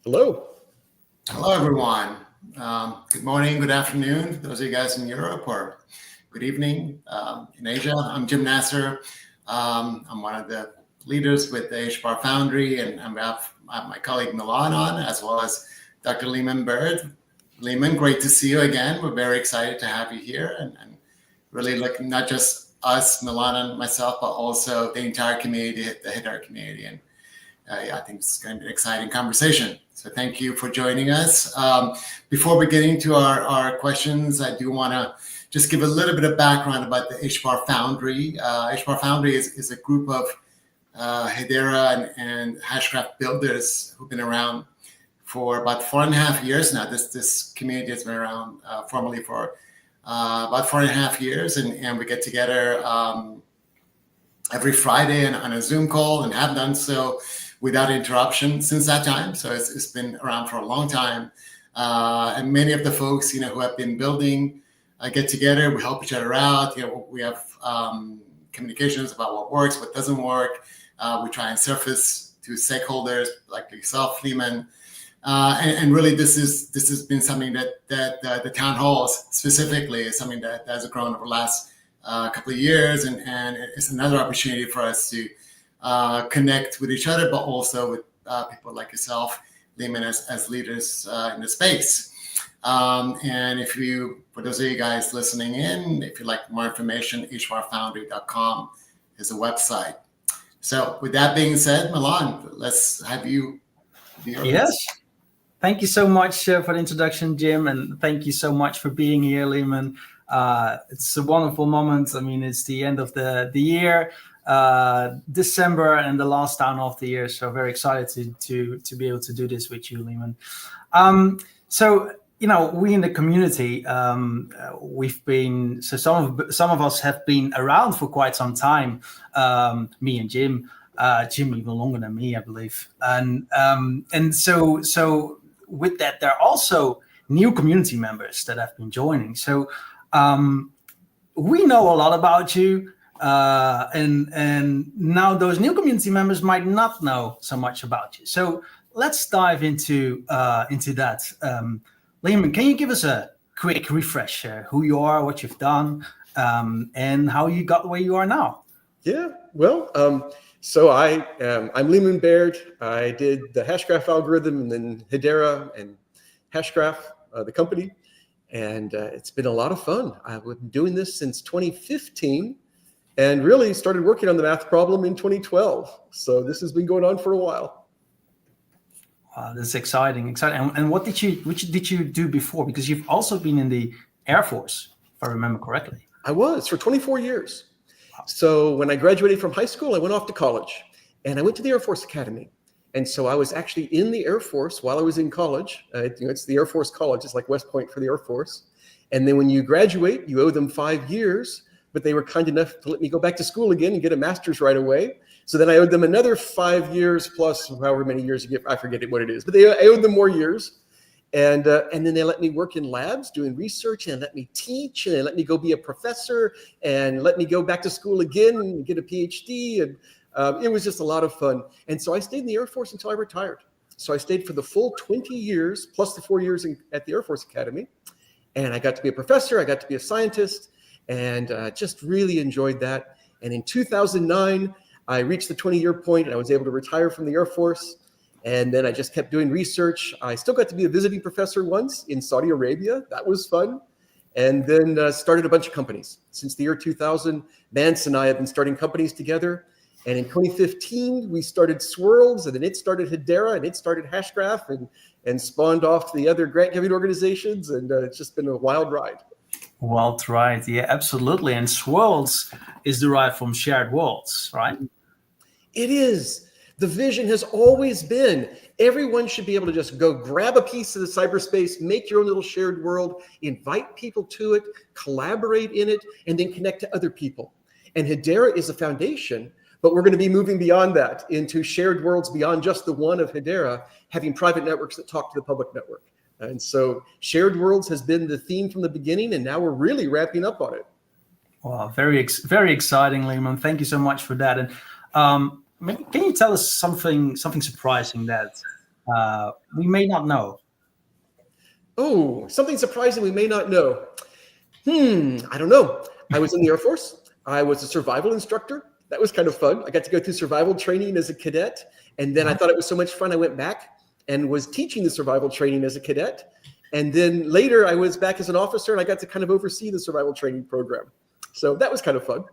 Hello. Hello, everyone. Good morning, good afternoon, those of you guys in Europe, or good evening in Asia. I'm Jim Nasser. I'm one of the leaders with the HBAR Foundry, and I have my colleague Milan on, as well as Dr. Leemon Baird. Leemon, great to see you again. We're very excited to have you here, and really looking not just us, Milan and myself, but also the entire community, the Hedera community. And I think it's going to be an exciting conversation. So thank you for joining us. Before we get into our questions, I do want to just give a little bit of background about the HBAR Foundry. HBAR Foundry is a group of Hedera and Hashgraph builders who've been around for about 4.5 years now. This community has been around formally for about 4.5 years, and we get together every Friday on a Zoom call, and have done so without interruption since that time. So it's been around for a long time. And many of the folks, who have been building get together. We help each other out. We have communications about what works, what doesn't work. We try and surface to stakeholders like yourself, Leemon. And really, this has been something that the town halls specifically is something that has grown over the last couple of years, and it's another opportunity for us to connect with each other, but also with people like yourself, Leemon, as leaders in the space. And for those of you guys listening in, if you'd like more information, hbarfoundry.com is the website. So with that being said, Milan, let's have you be your Yes. guest. Thank you so much for the introduction, Jim, and thank you so much for being here, Leemon. It's a wonderful moment. I mean, it's the end of the year, December, and the last town of the year. So very excited to be able to do this with you, Leemon. So we in the community, we've been, so some of us have been around for quite some time. Me and Jim even longer than me, I believe. And so with that, there are also new community members that have been joining. So we know a lot about you. And now those new community members might not know so much about you. So let's dive into that. Leemon, can you give us a quick refresher, who you are, what you've done, and how you got where you are now? Yeah, well, so I'm Leemon Baird. I did the Hashgraph algorithm, and then Hedera and Hashgraph, the company. And it's been a lot of fun. I've been doing this since 2015 and really started working on the math problem in 2012. So this has been going on for a while. Wow, that's exciting. And what did you do before? Because you've also been in the Air Force, if I remember correctly. I was for 24 years. Wow. So when I graduated from high school, I went off to college, and I went to the Air Force Academy. And so I was actually in the Air Force while I was in college. It's the Air Force College. It's like West Point for the Air Force. And then when you graduate, you owe them 5 years, but they were kind enough to let me go back to school again and get a master's right away. So then I owed them another 5 years plus however many years you get. I forget what it is, but I owed them more years. And then they let me work in labs doing research, and let me teach, and they let me go be a professor, and let me go back to school again and get a PhD. And it was just a lot of fun. And so I stayed in the Air Force until I retired. So I stayed for the full 20 years, plus the 4 years at the Air Force Academy. And I got to be a professor. I got to be a scientist, and just really enjoyed that. And in 2009, I reached the 20-year point, and I was able to retire from the Air Force. And then I just kept doing research. I still got to be a visiting professor once in Saudi Arabia. That was fun. And then started a bunch of companies. Since the year 2000, Mance and I have been starting companies together. And in 2015, we started Swirls, and then it started Hedera, and it started Hashgraph, and spawned off to the other grant-giving organizations. And it's just been a wild ride. Wild ride, yeah, absolutely. And Swirls is derived from shared worlds, right? It is. The vision has always been everyone should be able to just go grab a piece of the cyberspace, make your own little shared world, invite people to it, collaborate in it, and then connect to other people. And Hedera is a foundation, but we're going to be moving beyond that into shared worlds beyond just the one of Hedera, having private networks that talk to the public network. And so shared worlds has been the theme from the beginning, and now we're really ramping up on it. Wow, very exciting, Leemon. Thank you so much for that. And can you tell us something surprising that we may not know? Oh, something surprising we may not know. I don't know. I was in the Air Force. I was a survival instructor. That was kind of fun. I got to go through survival training as a cadet. And then I thought it was so much fun, I went back and was teaching the survival training as a cadet. And then later I was back as an officer and I got to kind of oversee the survival training program. So that was kind of fun.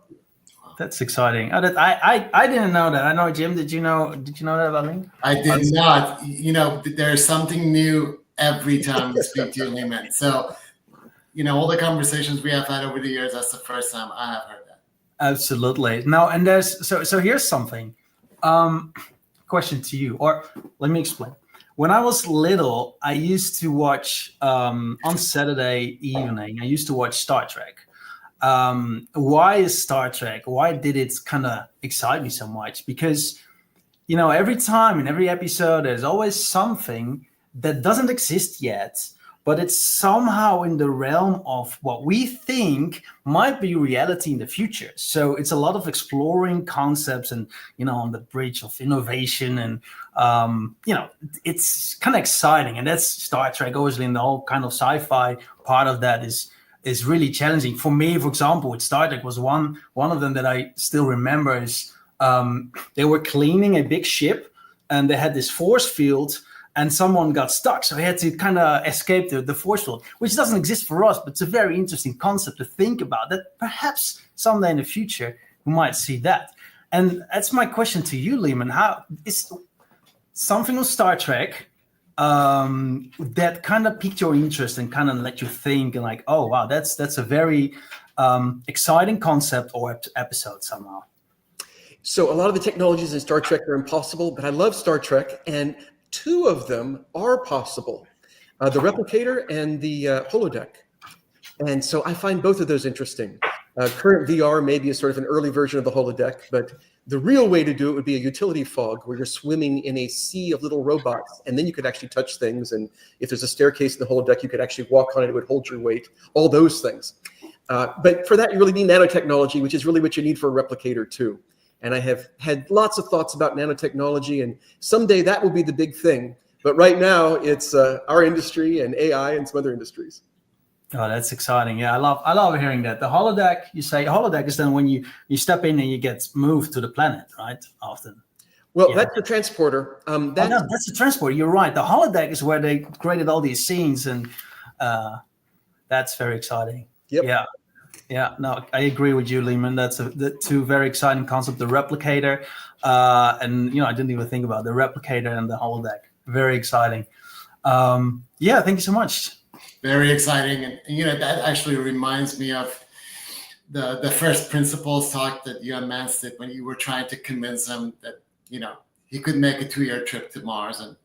That's exciting. I didn't know that. I know, Jim, did you know that about me? I did not. There's something new every time we speak to you, Leemon. So, all the conversations we have had over the years, that's the first time I have heard that. Absolutely. No, and there's so here's something. Question to you, or let me explain. When I was little, I used to watch on Saturday evening. I used to watch Star Trek. Why is Star Trek? Why did it kind of excite me so much? Because every time in every episode, there's always something that doesn't exist yet, but it's somehow in the realm of what we think might be reality in the future. So it's a lot of exploring concepts and, on the bridge of innovation. And, it's kind of exciting. And that's Star Trek, obviously, and the whole kind of sci-fi part of that is really challenging. For me, for example, with Star Trek was one of them that I still remember is they were cleaning a big ship and they had this force field and someone got stuck. So he had to kind of escape the force field, which doesn't exist for us, but it's a very interesting concept to think about that perhaps someday in the future we might see that. And that's my question to you, Leemon. How is something on Star Trek that kind of piqued your interest and kind of let you think and like, oh, wow, that's a very exciting concept or episode somehow? So a lot of the technologies in Star Trek are impossible, but I love Star Trek, and two of them are possible, the replicator and the holodeck. And so I find both of those interesting. Current VR may be a sort of an early version of the holodeck, but the real way to do it would be a utility fog where you're swimming in a sea of little robots, and then you could actually touch things. And if there's a staircase in the holodeck, you could actually walk on it, it would hold your weight, all those things. But for that, you really need nanotechnology, which is really what you need for a replicator too. And I have had lots of thoughts about nanotechnology, and someday that will be the big thing. But right now, it's our industry and AI and some other industries. Oh, that's exciting. Yeah, I love hearing that. The holodeck, you say holodeck is then when you step in and you get moved to the planet, right? Often. Well, that's the transporter. That's the transporter. You're right. The holodeck is where they created all these scenes, and that's very exciting. Yep. Yeah, no, I agree with you, Leemon. That's the two very exciting concepts, the replicator, and I didn't even think about the replicator and the holodeck. Very exciting. Yeah, thank you so much. Very exciting, and that actually reminds me of the first principles talk that Mans did when you were trying to convince him that he could make a 2-year trip to Mars, and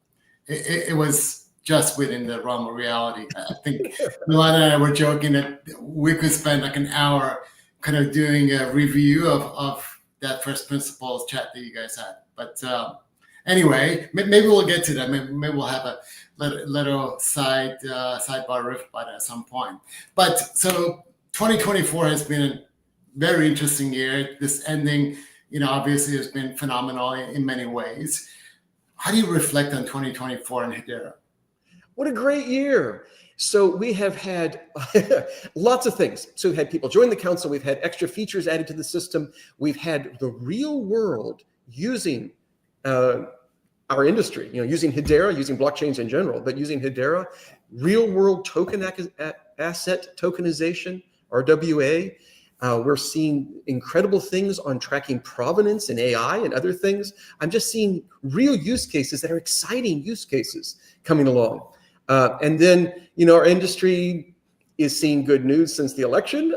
it was just within the realm of reality. I think Milan and I were joking that we could spend like an hour kind of doing a review of that first principles chat that you guys had. But anyway, maybe we'll get to that. Maybe we'll have a little sidebar riff about it at some point. But so 2024 has been a very interesting year. This ending, obviously has been phenomenal in many ways. How do you reflect on 2024 in Hedera? What a great year. So we have had lots of things. So we've had people join the council. We've had extra features added to the system. We've had the real world using our industry, using Hedera, using blockchains in general, but using Hedera, real world token asset tokenization, RWA. We're seeing incredible things on tracking provenance and AI and other things. I'm just seeing real use cases that are exciting use cases coming along. And then, our industry is seeing good news since the election.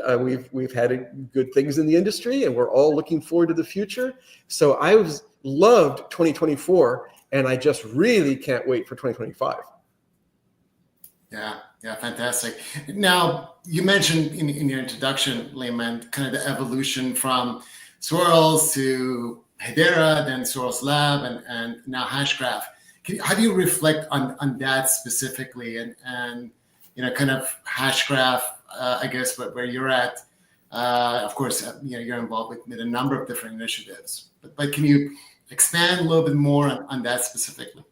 We've had good things in the industry, and we're all looking forward to the future. So I loved 2024, and I just really can't wait for 2025. Yeah, fantastic. Now, you mentioned in your introduction, Leemon, kind of the evolution from Swirls to Hedera, then Swirls Lab, and now Hashgraph. How do you reflect on that specifically, and kind of Hashgraph, I guess, where you're at? Of course, you're involved with a number of different initiatives, but can you expand a little bit more on that specifically?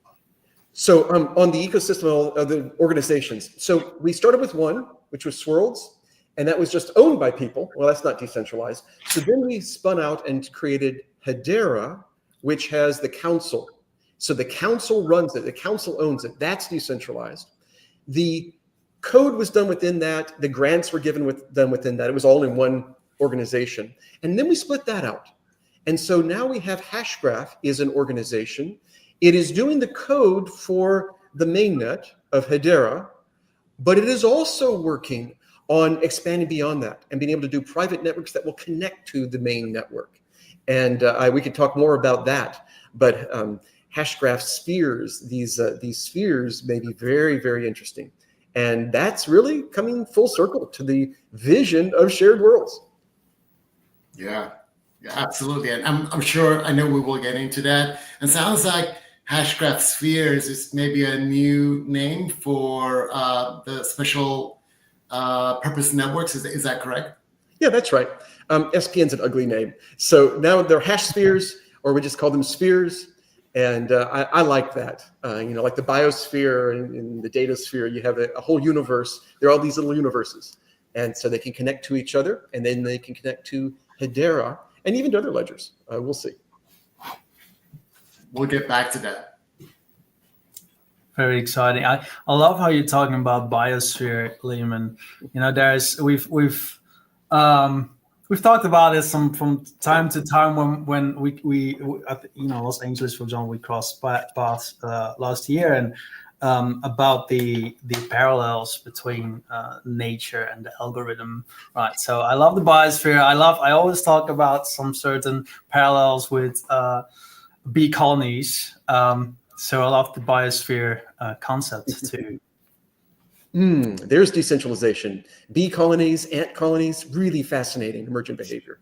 So on the ecosystem of the organizations, so we started with one, which was Swirls, and that was just owned by people. Well, that's not decentralized. So then we spun out and created Hedera, which has the council. So the council runs it, the council owns it. That's decentralized. The code was done within that. The grants were done within that. It was all in one organization. And then we split that out. And so now we have Hashgraph is an organization. It is doing the code for the mainnet of Hedera, but it is also working on expanding beyond that and being able to do private networks that will connect to the main network. And we could talk more about that, but Hashgraph spheres, these spheres may be very, very interesting. And that's really coming full circle to the vision of shared worlds. Yeah, absolutely. And I'm sure, I know we will get into that. And sounds like Hashgraph spheres is maybe a new name for the special purpose networks. Is that correct? Yeah, that's right. SPN's an ugly name. So now they're hash spheres, or we just call them spheres. And I like that. Like the biosphere and the data sphere, you have a whole universe. There are all these little universes. And so they can connect to each other, and then they can connect to Hedera and even to other ledgers. We'll see. We'll get back to that. Very exciting. I love how you're talking about biosphere, Leemon. We've talked about this from time to time when we Los Angeles, for example, we crossed paths last year, and about the parallels between nature and the algorithm, right? So I love the biosphere. I always talk about some certain parallels with bee colonies. So I love the biosphere concept too. There's decentralization. Bee colonies, ant colonies, really fascinating emergent behavior.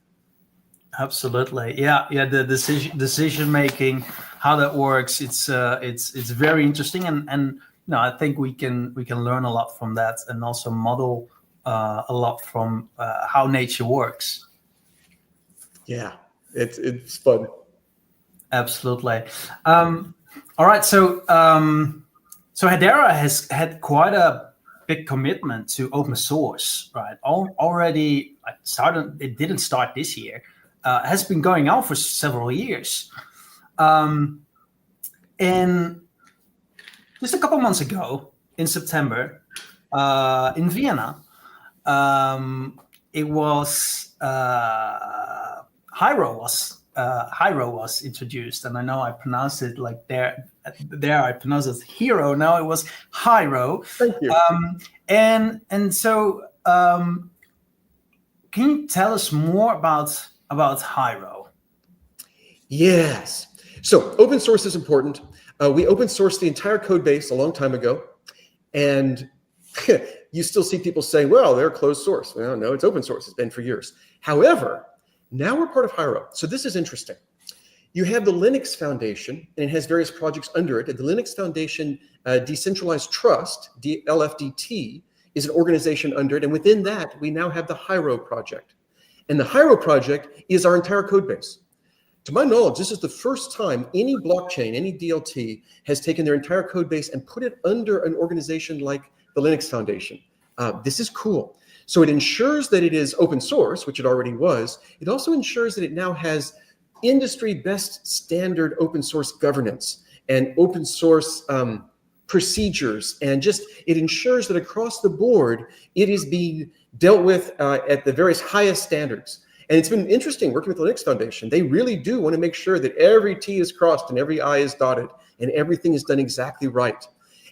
Absolutely, yeah. The decision making, how that works. It's very interesting, and I think we can learn a lot from that, and also model a lot from how nature works. Yeah, it's fun. Absolutely. All right, so Hedera has had quite a big commitment to open source, right? Already started. It didn't start this year. Has been going on for several years. And just a couple months ago, in September, in Vienna, it was Hiero was introduced, and I know I pronounced it like there I pronounced it Hiero. Now it was Hiero. Thank you. And so, can you tell us more about Hiero? Yes. So open source is important. We open sourced the entire code base a long time ago, and you still see people saying, well, they're closed source. Well, no, it's open source. It's been for years. However, now we're part of Hiero. So this is interesting. You have the Linux Foundation, and it has various projects under it. And the Linux Foundation Decentralized Trust, LFDT, is an organization under it. And within that, we now have the Hiero project. And the Hiero project is our entire code base. To my knowledge, this is the first time any blockchain, any DLT, has taken their entire code base and put it under an organization like the Linux Foundation. This is cool. So it ensures that it is open source, which it already was. It also ensures that it now has industry best standard open source governance and open source procedures. And just, it ensures that across the board, it is being dealt with at the various highest standards. And it's been interesting working with the Linux Foundation. They really do want to make sure that every T is crossed and every I is dotted and everything is done exactly right.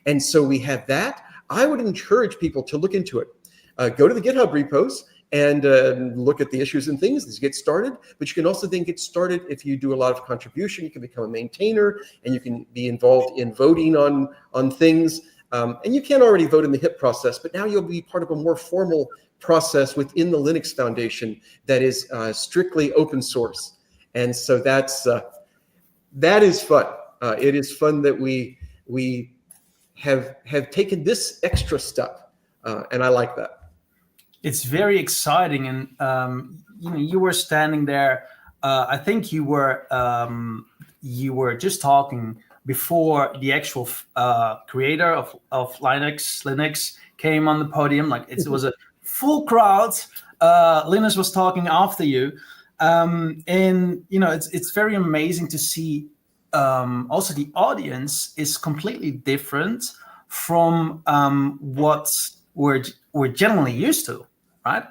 And so we have that. I would encourage people to look into it. Go to the GitHub repos and look at the issues and things to get started. But you can also then get started if you do a lot of contribution. You can become a maintainer, and you can be involved in voting on things. And you can already vote in the HIP process, but now you'll be part of a more formal process within the Linux Foundation that is strictly open source. And so that is fun. It is fun that we have taken this extra step, and I like that. It's very exciting, and you were standing there. I think you were just talking before the actual creator of Linux came on the podium. Like it was a full crowd. Linus was talking after you, and it's very amazing to see. Also, the audience is completely different from what we're generally used to, right?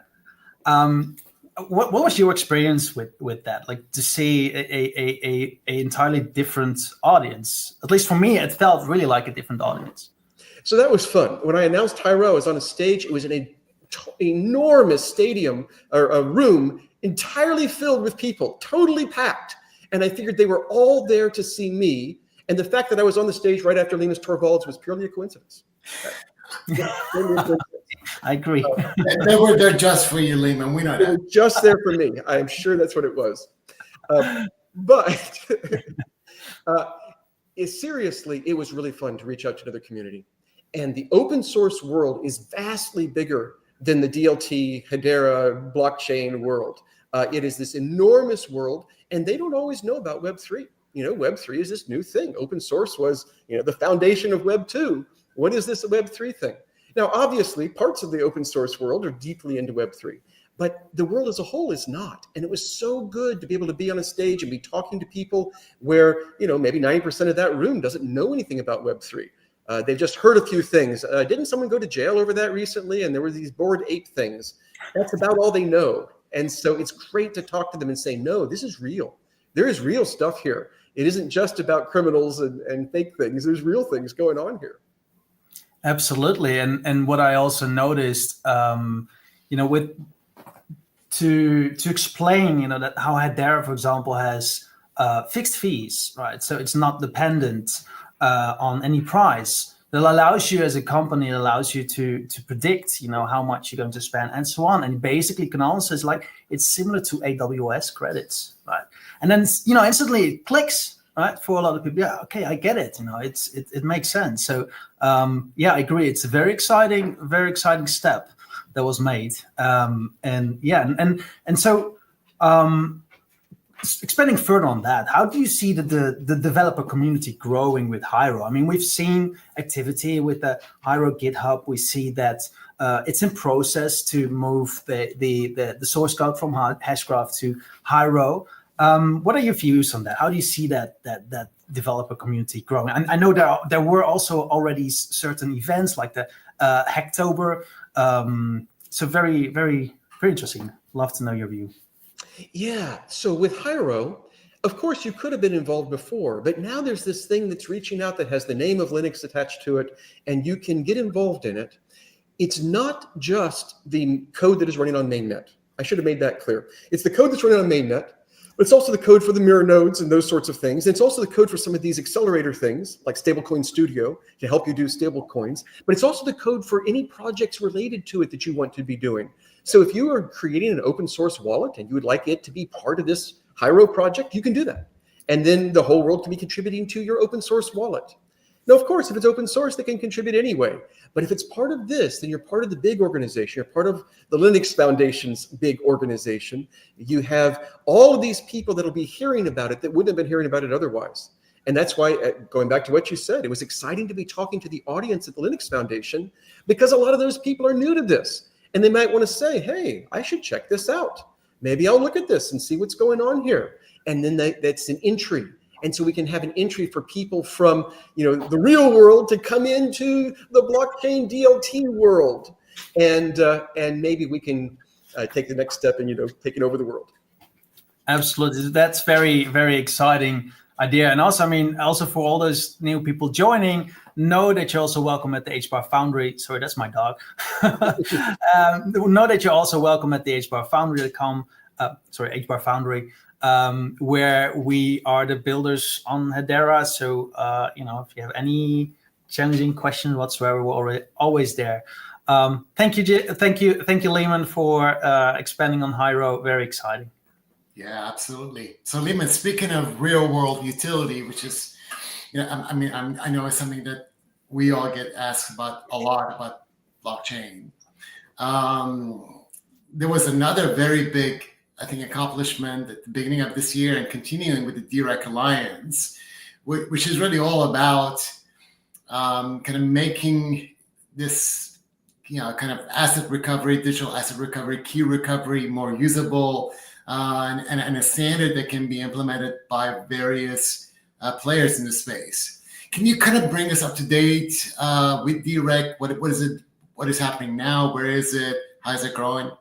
What was your experience with that? Like to see a entirely different audience. At least for me, it felt really like a different audience. So that was fun. When I announced Hiero, I was on a stage. It was in an enormous stadium or a room entirely filled with people, totally packed. And I figured they were all there to see me. And the fact that I was on the stage right after Linus Torvalds was purely a coincidence. I agree. They were there just for you, Leemon. We know They that. were just there for me. I'm sure that's what it was. But seriously, it was really fun to reach out to another community. And the open source world is vastly bigger than the DLT, Hedera, blockchain world. It is this enormous world, and they don't always know about Web3. Web3 is this new thing. Open source was, the foundation of Web 2. What is this Web3 thing? Now, obviously, parts of the open source world are deeply into Web3, but the world as a whole is not. And it was so good to be able to be on a stage and be talking to people where, maybe 90% of that room doesn't know anything about Web3. They've just heard a few things. Didn't someone go to jail over that recently? And there were these Bored Ape things. That's about all they know. And so it's great to talk to them and say, no, this is real. There is real stuff here. It isn't just about criminals and fake things. There's real things going on here. Absolutely. And what I also noticed, with to explain, that how Hedera, for example, has fixed fees, right? So it's not dependent on any price. That allows you as a company, it allows you to predict, how much you're going to spend and so on. And basically Canalys is like, it's similar to AWS credits, right? And then, instantly it clicks, right? For a lot of people, yeah, okay, I get it. It makes sense. So yeah, I agree. It's a very exciting step that was made. So expanding further on that, how do you see the developer community growing with Hiero? I mean, we've seen activity with the Hiero GitHub. We see that it's in process to move the source code from Hashgraph to Hiero. What are your views on that? How do you see that developer community growing? And I know there were also already certain events like the Hacktober. So very, very, very interesting. Love to know your view. Yeah. So with Hiero, of course, you could have been involved before, but now there's this thing that's reaching out that has the name of Linux attached to it, and you can get involved in it. It's not just the code that is running on mainnet. I should have made that clear. It's the code that's running on mainnet, but it's also the code for the mirror nodes and those sorts of things. It's also the code for some of these accelerator things like Stablecoin Studio to help you do stablecoins. But it's also the code for any projects related to it that you want to be doing. So if you are creating an open source wallet and you would like it to be part of this Hiero project, you can do that. And then the whole world can be contributing to your open source wallet. Now, of course, if it's open source, they can contribute anyway. But if it's part of this, then you're part of the big organization. You're part of the Linux Foundation's big organization. You have all of these people that'll be hearing about it that wouldn't have been hearing about it otherwise. And that's why, going back to what you said, it was exciting to be talking to the audience at the Linux Foundation, because a lot of those people are new to this. And they might want to say, hey, I should check this out. Maybe I'll look at this and see what's going on here. And then that's an entry. And so we can have an entry for people from, the real world to come into the blockchain DLT world. And maybe we can take the next step and, taking over the world. Absolutely. That's very, very exciting idea. And also, for all those new people joining, know that you're also welcome at the HBAR Foundry. Sorry, that's my dog. Know that you're also welcome at the HBAR Foundry.com. HBAR Foundry, where we are the builders on Hedera. So, if you have any challenging questions whatsoever, we're always there. Thank you, Leemon, for expanding on Hiero. Very exciting. Yeah, absolutely. So, Leemon, speaking of real world utility, which is, I know it's something that we all get asked about a lot about blockchain. There was another very big, I think, accomplishment at the beginning of this year and continuing with the DREC Alliance, which is really all about kind of making this, kind of asset recovery, digital asset recovery, key recovery more usable, and a standard that can be implemented by various players in the space. Can you kind of bring us up to date with DREC? What is it? What is happening now? Where is it? How is it growing?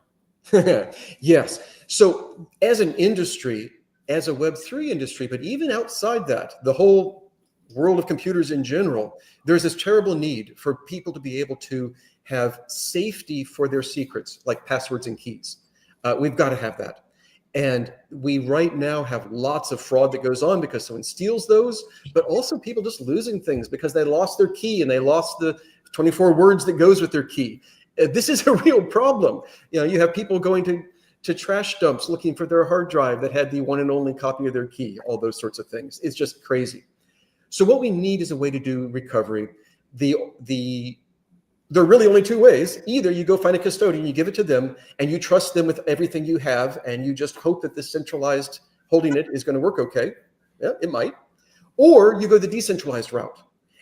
Yes. So as an industry, as a Web3 industry, but even outside that, the whole world of computers in general, there's this terrible need for people to be able to have safety for their secrets, like passwords and keys. We've got to have that. And we right now have lots of fraud that goes on because someone steals those, but also people just losing things because they lost their key and they lost the 24 words that goes with their key. This is a real problem. You have people going to trash dumps looking for their hard drive that had the one and only copy of their key, all those sorts of things. It's just crazy. So what we need is a way to do recovery. There are really only two ways. Either you go find a custodian, you give it to them, and you trust them with everything you have, and you just hope that this centralized holding it is going to work okay. Yeah, it might. Or you go the decentralized route,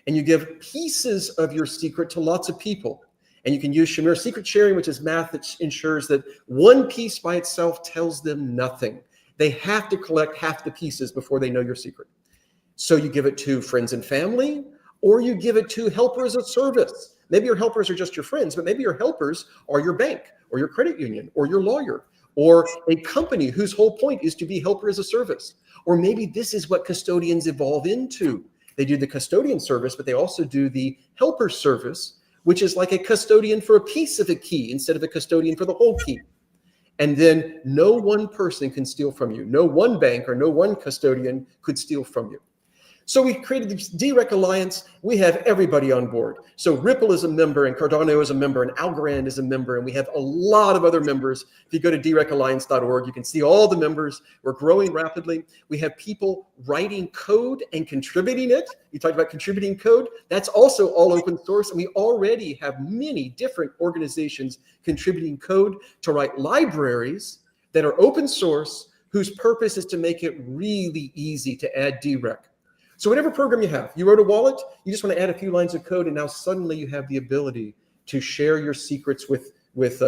and you give pieces of your secret to lots of people. And you can use Shamir secret sharing, which is math that ensures that one piece by itself tells them nothing. They have to collect half the pieces before they know your secret. So you give it to friends and family, or you give it to helpers of service. Maybe your helpers are just your friends, but maybe your helpers are your bank or your credit union or your lawyer or a company whose whole point is to be helper as a service. Or maybe this is what custodians evolve into. They do the custodian service, but they also do the helper service, which is like a custodian for a piece of a key instead of a custodian for the whole key. And then no one person can steal from you. No one bank or no one custodian could steal from you. So we created this DREC Alliance. We have everybody on board. So Ripple is a member, and Cardano is a member, and Algorand is a member, and we have a lot of other members. If you go to drekalliance.org, you can see all the members. We're growing rapidly. We have people writing code and contributing it. You talked about contributing code. That's also all open source, and we already have many different organizations contributing code to write libraries that are open source, whose purpose is to make it really easy to add DREC. So whatever program you have, you wrote a wallet, you just want to add a few lines of code, and now suddenly you have the ability to share your secrets with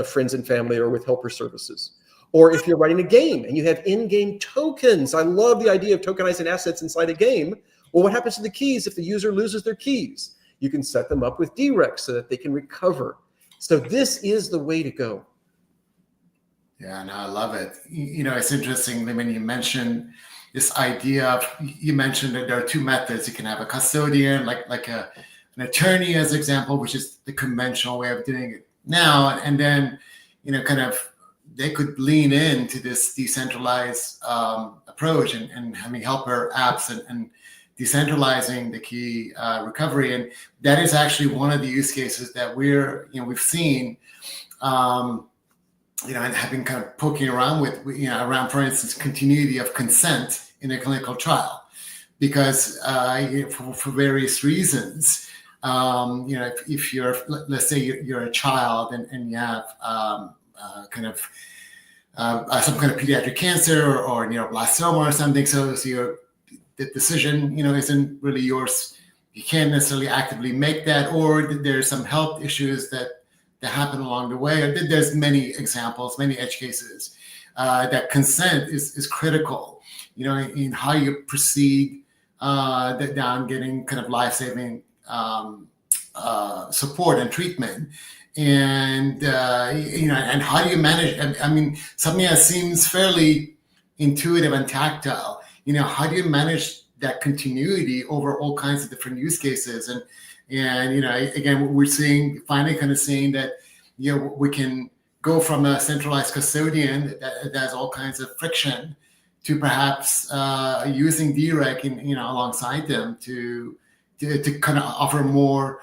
friends and family or with helper services. Or if you're writing a game and you have in-game tokens, I love the idea of tokenizing assets inside a game. Well, what happens to the keys if the user loses their keys? You can set them up with DREC so that they can recover. So this is the way to go. Yeah, no, I love it. It's interesting when you mentioned this idea of, you mentioned that there are two methods. You can have a custodian, like an attorney as an example, which is the conventional way of doing it now. And then, kind of they could lean into this decentralized approach and having helper apps and decentralizing the key recovery. And that is actually one of the use cases that we've seen, and have been kind of poking around with, around, for instance, continuity of consent in a clinical trial, because for various reasons, if you're, let's say you're a child and you have some kind of pediatric cancer or neuroblastoma or something, so the decision isn't really yours. You can't necessarily actively make that, or there's some health issues that happen along the way. There's many examples, many edge cases that consent is critical, in how you proceed down getting kind of life-saving support and treatment. And, and how do you manage, I mean, something that seems fairly intuitive and tactile, how do you manage that continuity over all kinds of different use cases? And again, we're finally kind of seeing that, we can go from a centralized custodian that has all kinds of friction to perhaps using DREC alongside them to kind of offer a more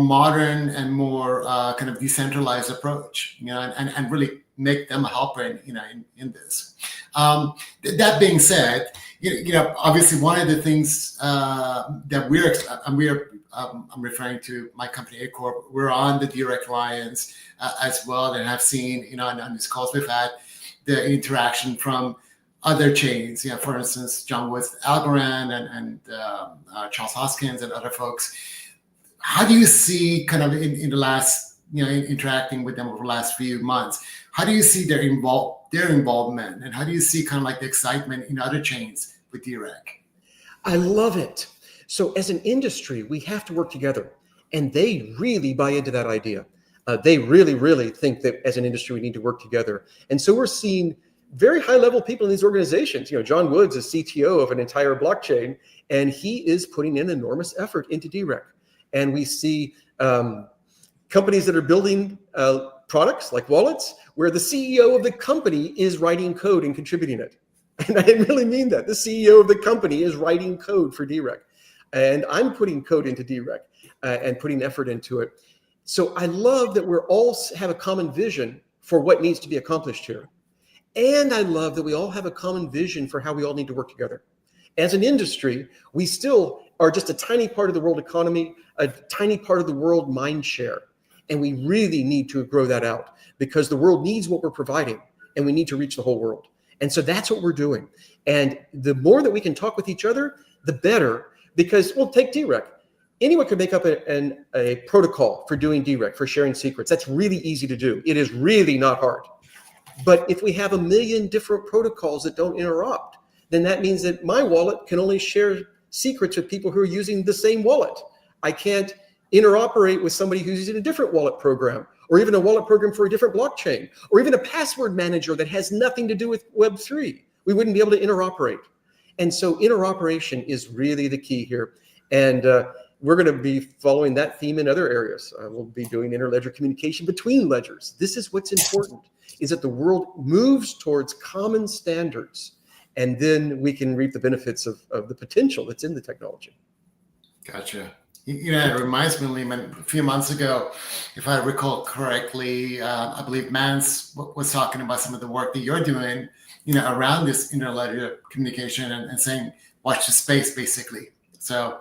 modern and more kind of decentralized approach, and really make them a helper in this. That being said, obviously one of the things that I'm referring to my company, A-Corp, we're on the DREC Alliance as well, and have seen, on these calls we've had, the interaction from other chains. For instance, John Wood's Algorand and Charles Hoskins and other folks. How do you see kind of in the last, interacting with them over the last few months, how do you see their involvement, and how do you see kind of like the excitement in other chains with DREC? I love it. So as an industry, we have to work together, and they really buy into that idea. They really, really think that as an industry, we need to work together. And so we're seeing very high-level people in these organizations. John Woods is CTO of an entire blockchain, and he is putting in enormous effort into DREC. And we see companies that are building products like wallets, where the CEO of the company is writing code and contributing it. And I really mean that. The CEO of the company is writing code for DREC. And I'm putting code into DREC and putting effort into it. So I love that we're all have a common vision for what needs to be accomplished here. And I love that we all have a common vision for how we all need to work together. As an industry, we still are just a tiny part of the world economy, a tiny part of the world mind share. And we really need to grow that out, because the world needs what we're providing, and we need to reach the whole world. And so that's what we're doing. And the more that we can talk with each other, the better, because we'll take DREC. Anyone could make up a protocol for doing DREC, for sharing secrets. That's really easy to do. It is really not hard. But if we have 1 million different protocols that don't interrupt, then that means that my wallet can only share secrets with people who are using the same wallet. I can't interoperate with somebody who's using a different wallet program, or even a wallet program for a different blockchain, or even a password manager that has nothing to do with Web3. We wouldn't be able to interoperate. And so interoperation is really the key here. And we're going to be following that theme in other areas. We'll be doing interledger communication between ledgers. This is what's important, is that the world moves towards common standards, and then we can reap the benefits of the potential that's in the technology. Gotcha. It reminds me, Leemon, a few months ago, if I recall correctly, I believe Mance was talking about some of the work that you're doing, around this interledger communication and saying, watch the space, basically. So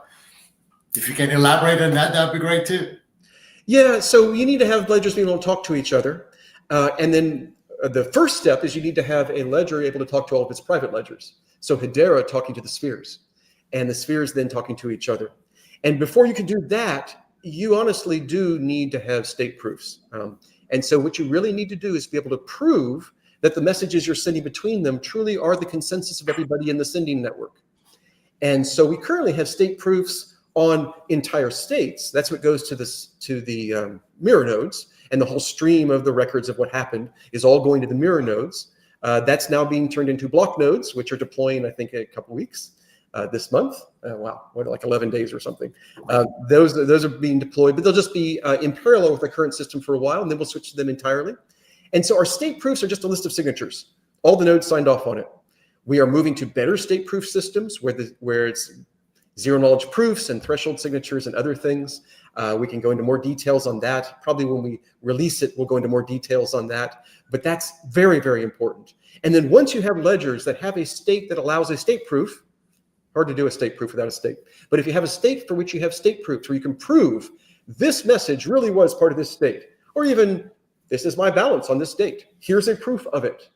if you can elaborate on that, that'd be great too. Yeah, so you need to have ledgers being able to talk to each other. And then the first step is you need to have a ledger able to talk to all of its private ledgers. So Hedera talking to the spheres, and the spheres then talking to each other. And before you can do that, you honestly do need to have state proofs. And so what you really need to do is be able to prove that the messages you're sending between them truly are the consensus of everybody in the sending network. And so we currently have state proofs on entire states. That's what goes to the mirror nodes, and the whole stream of the records of what happened is all going to the mirror nodes. That's now being turned into block nodes, which are deploying, I think, in a couple weeks. This month. Wow, what, like 11 days or something. Those are being deployed, but they'll just be in parallel with the current system for a while, and then we'll switch to them entirely. And so our state proofs are just a list of signatures. All the nodes signed off on it. We are moving to better state proof systems where it's zero knowledge proofs and threshold signatures and other things. We can go into more details on that. Probably when we release it, we'll go into more details on that. But that's very, very important. And then once you have ledgers that have a state that allows a state proof, hard to do a state proof without a state. But if you have a state for which you have state proofs, where you can prove this message really was part of this state, or even this is my balance on this date, here's a proof of it,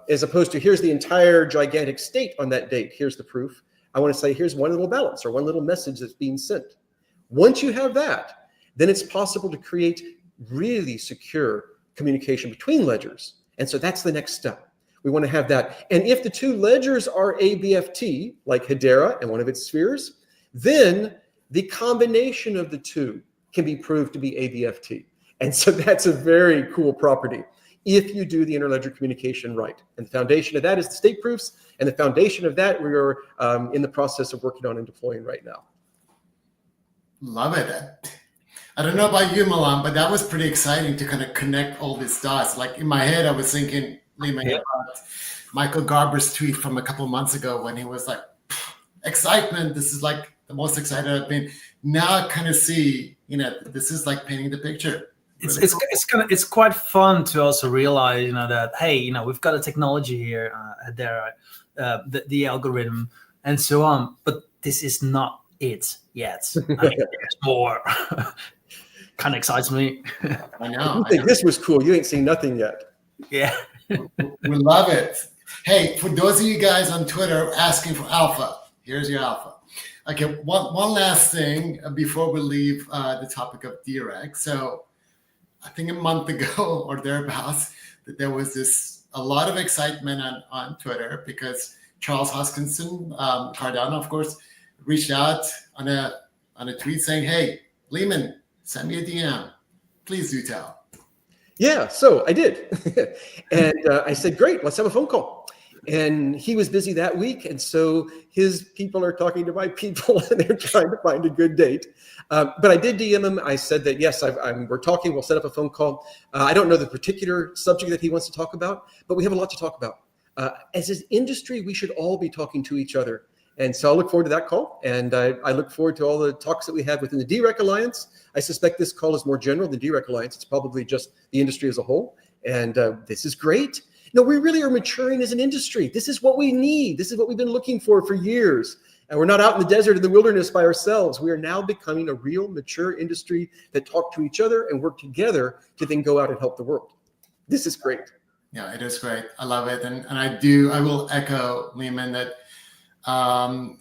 as opposed to here's the entire gigantic state on that date, here's the proof. I want to say here's one little balance or one little message that's being sent. Once you have that, then it's possible to create really secure communication between ledgers. And so that's the next step. We want to have that. And if the two ledgers are ABFT, like Hedera and one of its spheres, then the combination of the two can be proved to be ABFT. And so that's a very cool property if you do the interledger communication right. And the foundation of that is the state proofs. And the foundation of that we are in the process of working on and deploying right now. Love it. I don't know about you, Milan, but that was pretty exciting to kind of connect all these dots. Like in my head, I was thinking, Leemon, about Michael Garber's tweet from a couple of months ago when he was like, excitement, this is like the most excited I've been. Now I kind of see, this is like painting the picture. It's quite fun to also realize, that, hey, we've got a technology here, Hedera, the algorithm and so on, but this is not it yet. I mean, there's more. Kind of excites me. I know. You think this was cool. You ain't seen nothing yet. Yeah. We love it. Hey, for those of you guys on Twitter asking for alpha, here's your alpha. Okay, one last thing before we leave the topic of direct. So I think a month ago or thereabouts, that there was a lot of excitement on Twitter because Charles Hoskinson, Cardano, of course, reached out on a tweet saying, "Hey, Leemon, send me a DM. Please do tell." Yeah, so I did. And I said, great, let's have a phone call. And he was busy that week. And so his people are talking to my people and they're trying to find a good date. But I did DM him. I said that, yes, we're talking. We'll set up a phone call. I don't know the particular subject that he wants to talk about, but we have a lot to talk about. As an industry, we should all be talking to each other. And so I look forward to that call. And I look forward to all the talks that we have within the DREC Alliance. I suspect this call is more general than DREC Alliance. It's probably just the industry as a whole. And this is great. No, we really are maturing as an industry. This is what we need. This is what we've been looking for years. And we're not out in the desert or the wilderness by ourselves. We are now becoming a real mature industry that talk to each other and work together to then go out and help the world. This is great. Yeah, it is great. I love it. And I will echo, Leemon, that on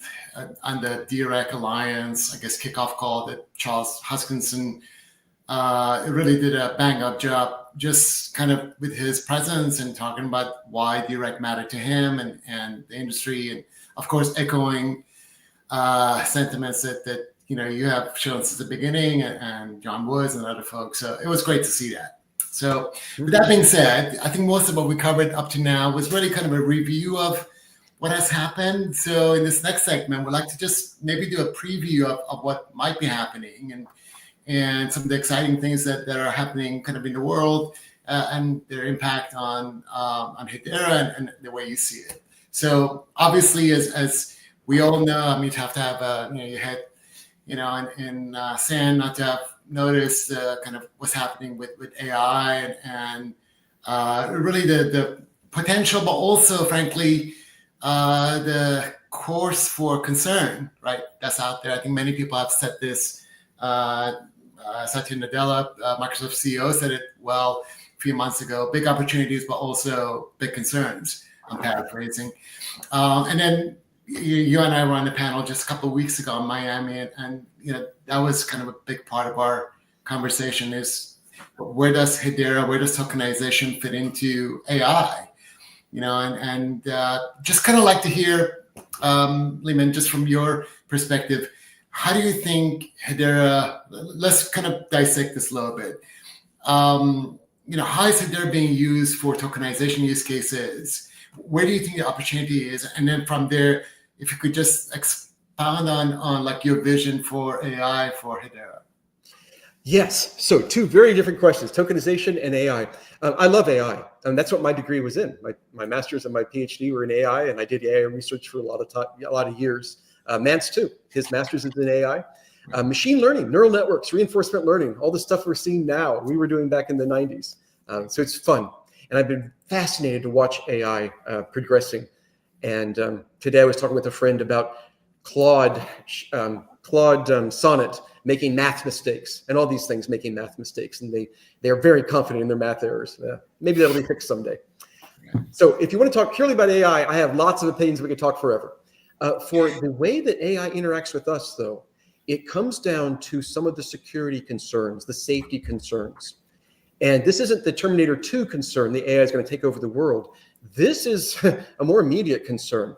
the DREC Alliance, I guess, kickoff call that Charles Hoskinson really did a bang-up job just kind of with his presence and talking about why DREC mattered to him and the industry. And, of course, echoing sentiments that you have shown since the beginning and John Woods and other folks. So it was great to see that. So with that being said, I think most of what we covered up to now was really kind of a review of what has happened. So in this next segment, we'd like to just maybe do a preview of what might be happening and some of the exciting things that are happening kind of in the world and their impact on Hedera and the way you see it. So obviously, as we all know, I mean, you have to have your head, in sand, not to have noticed kind of what's happening with AI and really the potential, but also, frankly, the course for concern, right? That's out there. I think many people have said this. Satya Nadella, Microsoft CEO, said it well a few months ago. Big opportunities, but also big concerns. I'm paraphrasing. And then you and I were on the panel just a couple of weeks ago in Miami, and that was kind of a big part of our conversation: is where does Hedera, where does tokenization fit into AI? And just kind of like to hear, Leemon, just from your perspective, how do you think Hedera, let's kind of dissect this a little bit. How is Hedera being used for tokenization use cases? Where do you think the opportunity is? And then from there, if you could just expound on like your vision for AI for Hedera. Yes. So two very different questions, tokenization and AI. I love AI. And that's what my degree was in. My master's and my PhD were in AI, and I did AI research for a lot of years. Mance too, his master's is in AI. Machine learning, neural networks, reinforcement learning, all the stuff we're seeing now, we were doing back in the 90s. So it's fun. And I've been fascinated to watch AI progressing. And today I was talking with a friend about Claude Sonnet making math mistakes, and all these things making math mistakes. And they are very confident in their math errors. Maybe that'll be fixed someday. So if you want to talk purely about AI, I have lots of opinions. We could talk forever. For the way that AI interacts with us, though, it comes down to some of the security concerns, the safety concerns. And this isn't the Terminator 2 concern, the AI is going to take over the world. This is a more immediate concern.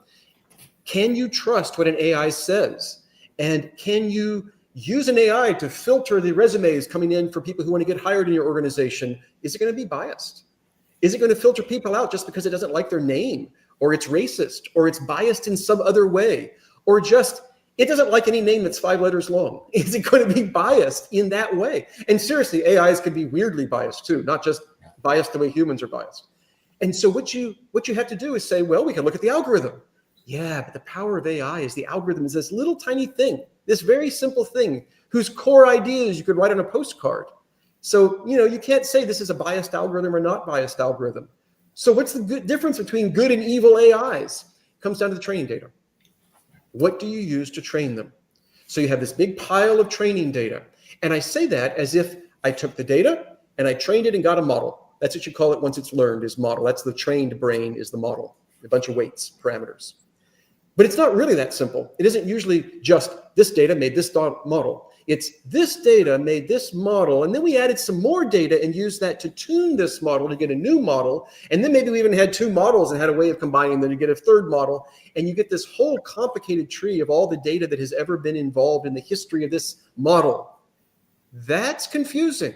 Can you trust what an AI says? And can you use an AI to filter the resumes coming in for people who want to get hired in your organization? Is it going to be biased? Is it going to filter people out just because it doesn't like their name, or it's racist, or it's biased in some other way, or just it doesn't like any name that's 5 letters long? Is it going to be biased in that way? And seriously, AIs can be weirdly biased too, not just biased the way humans are biased. And so what you have to do is say, well, we can look at the algorithm. Yeah, but the power of AI is the algorithm is this little tiny thing, this very simple thing whose core ideas you could write on a postcard. So, you can't say this is a biased algorithm or not biased algorithm. So what's the difference between good and evil AIs? It comes down to the training data. What do you use to train them? So you have this big pile of training data. And I say that as if I took the data and I trained it and got a model. That's what you call it once it's learned, is model. That's the trained brain, is the model. a bunch of weights, parameters. But it's not really that simple. It isn't usually just this data made this model. It's this data made this model, and then we added some more data and used that to tune this model to get a new model. And then maybe we even had two models and had a way of combining them to get a third model. And you get this whole complicated tree of all the data that has ever been involved in the history of this model. That's confusing.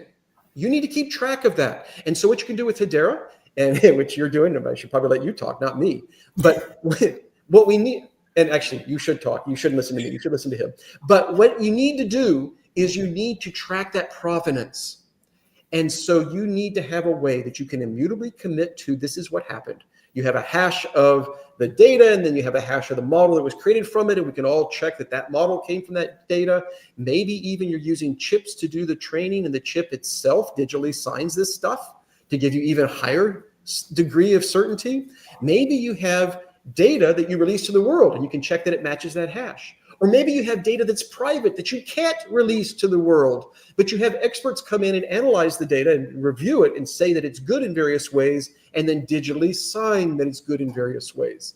You need to keep track of that. And so what you can do with Hedera, and which you're doing, I should probably let you talk, not me. But what we need, and actually you should talk, you shouldn't listen to me, you should listen to him. But what you need to do is you need to track that provenance. And so you need to have a way that you can immutably commit to this is what happened. You have a hash of the data, and then you have a hash of the model that was created from it, and we can all check that that model came from that data. Maybe even you're using chips to do the training, and the chip itself digitally signs this stuff to give you even higher degree of certainty. Maybe you have data that you release to the world, and you can check that it matches that hash. Or maybe you have data that's private that you can't release to the world, but you have experts come in and analyze the data and review it and say that it's good in various ways, and then digitally sign that it's good in various ways.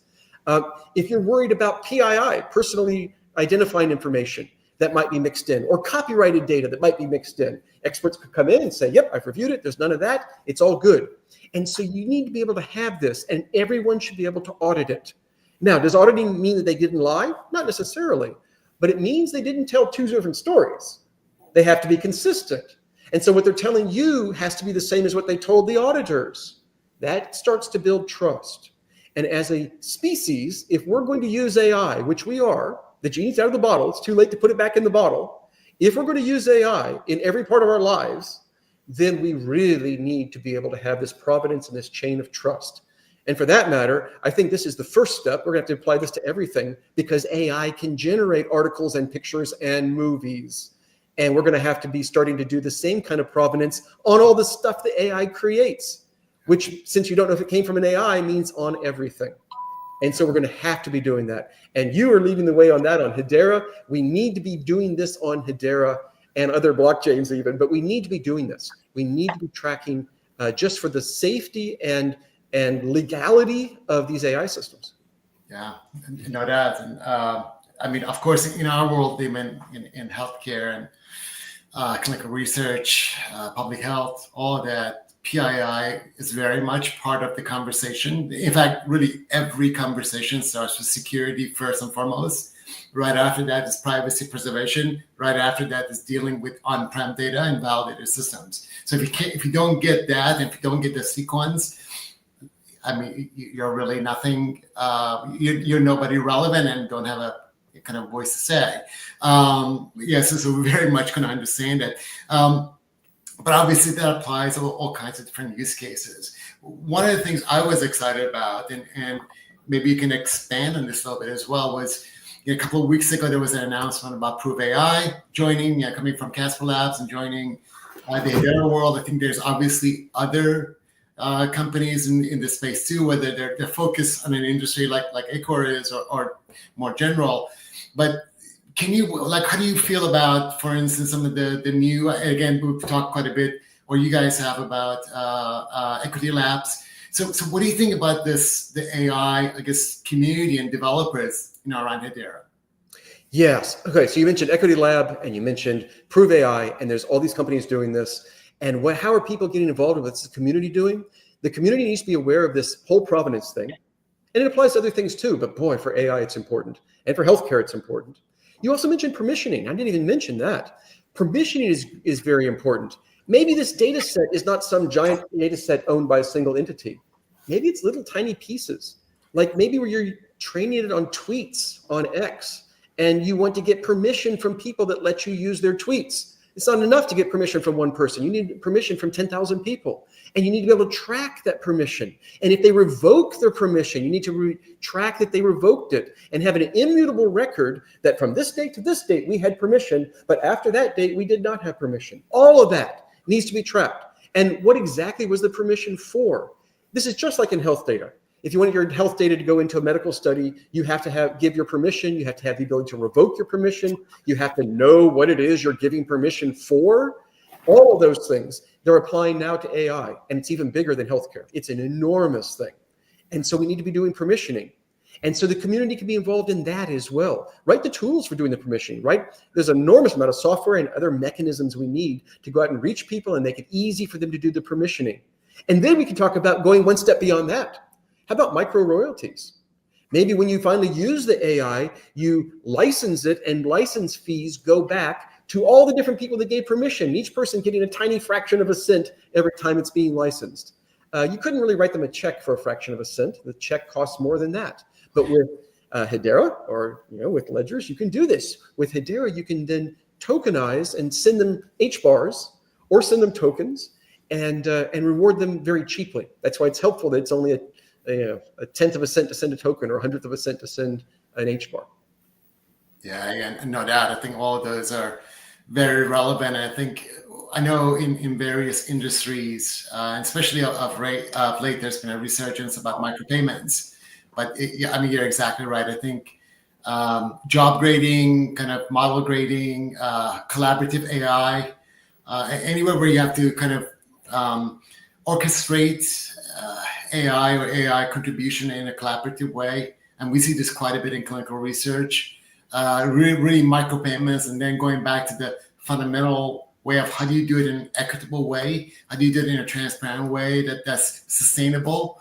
If you're worried about PII, personally identifying information that might be mixed in, or copyrighted data that might be mixed in, experts could come in and say, yep, I've reviewed it, there's none of that, it's all good. And so you need to be able to have this, and everyone should be able to audit it. Now, does auditing mean that they didn't lie? Not necessarily, but it means they didn't tell two different stories. They have to be consistent. And so what they're telling you has to be the same as what they told the auditors. That starts to build trust. And as a species, if we're going to use AI, which we are, the genie's out of the bottle, it's too late to put it back in the bottle. If we're going to use AI in every part of our lives, then we really need to be able to have this provenance and this chain of trust. And for that matter, I think this is the first step. We're going to have to apply this to everything, because AI can generate articles and pictures and movies. And we're going to have to be starting to do the same kind of provenance on all the stuff that AI creates, which, since you don't know if it came from an AI, means on everything. And so we're going to have to be doing that. And you are leading the way on that on Hedera. We need to be doing this on Hedera and other blockchains even, but we need to be doing this. We need to be tracking just for the safety and legality of these AI systems. Yeah, no doubt. And I mean, of course, in our world, in healthcare and clinical research, public health, all of that, PII is very much part of the conversation. In fact, really every conversation starts with security first and foremost. Right after that is privacy preservation. Right after that is dealing with on-prem data and validated systems. So if you don't get that, and if you don't get the sequence, I mean, you're really nothing. You're nobody relevant and don't have a kind of voice to say. Yes, so we very much can understand it. But obviously that applies to all kinds of different use cases. One of the things I was excited about, and maybe you can expand on this a little bit as well, was a couple of weeks ago, there was an announcement about Prove AI joining, coming from Casper Labs and joining the Hedera world. I think there's obviously other companies in this space too, whether they're focused on an industry like Acor is or more general. But can you, how do you feel about, for instance, some of the new, again, we've talked quite a bit, or you guys have about Equity Labs. So what do you think about this, the AI, I guess, community and developers, around Hedera? Yes. Okay. So you mentioned Equity Lab and you mentioned Prove AI, and there's all these companies doing this. And how are people getting involved with what's the community doing? The community needs to be aware of this whole provenance thing. And it applies to other things too, but boy, for AI, it's important. And for healthcare, it's important. You also mentioned permissioning. I didn't even mention that. Permissioning is very important. Maybe this data set is not some giant data set owned by a single entity. Maybe it's little tiny pieces. Like maybe where you're training it on tweets on X, and you want to get permission from people that let you use their tweets. It's not enough to get permission from one person. You need permission from 10,000 people. And you need to be able to track that permission. And if they revoke their permission, you need to track that they revoked it and have an immutable record that from this date to this date, we had permission, but after that date, we did not have permission. All of that needs to be tracked. And what exactly was the permission for? This is just like in health data. If you want your health data to go into a medical study, you have to give your permission. You have to have the ability to revoke your permission. You have to know what it is you're giving permission for. All of those things, they're applying now to AI, and it's even bigger than healthcare. It's an enormous thing. And so we need to be doing permissioning. And so the community can be involved in that as well. Write the tools for doing the permissioning, right? There's an enormous amount of software and other mechanisms we need to go out and reach people and make it easy for them to do the permissioning. And then we can talk about going one step beyond that. How about micro royalties? Maybe when you finally use the AI, you license it and license fees go back to all the different people that gave permission, each person getting a tiny fraction of a cent every time it's being licensed. You couldn't really write them a check for a fraction of a cent. The check costs more than that. But with Hedera or with ledgers, you can do this. With Hedera, you can then tokenize and send them HBARs or send them tokens and reward them very cheaply. That's why it's helpful that it's only a tenth of a cent to send a token or a hundredth of a cent to send an HBAR. Yeah, no doubt. I think all of those are very relevant. I know in various industries, especially of late, there's been a resurgence about micropayments. But you're exactly right. I think job grading, kind of model grading, collaborative AI, anywhere where you have to kind of orchestrate AI or AI contribution in a collaborative way. And we see this quite a bit in clinical research, really micropayments, and then going back to the fundamental way of how do you do it in an equitable way? How do you do it in a transparent way that's sustainable?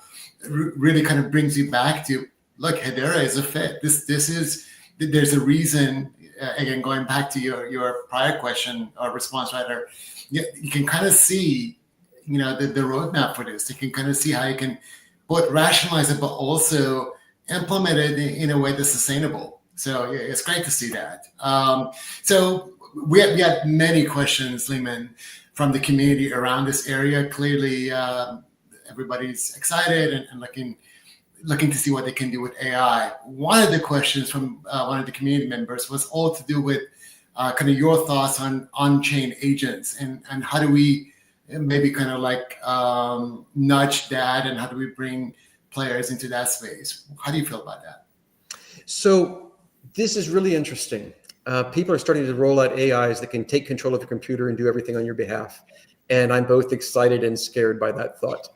Really kind of brings you back to, look, Hedera is a fit. There's a reason, again, going back to your prior question or response, rather, you can kind of see, the roadmap for this. You can kind of see how you can both rationalize it, but also implement it in a way that's sustainable. So it's great to see that. So we had many questions, Leemon, from the community around this area. Clearly, everybody's excited and looking to see what they can do with AI. One of the questions from one of the community members was all to do with kind of your thoughts on on-chain agents and how do we maybe kind of nudge that, and how do we bring players into that space? How do you feel about that? So this is really interesting. People are starting to roll out AIs that can take control of your computer and do everything on your behalf. And I'm both excited and scared by that thought.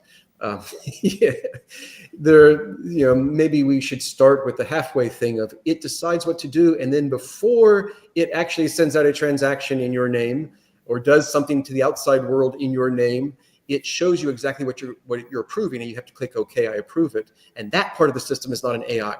Maybe we should start with the halfway thing of it decides what to do, and then before it actually sends out a transaction in your name or does something to the outside world in your name, it shows you exactly what you're approving, and you have to click OK, I approve it. And that part of the system is not an AI.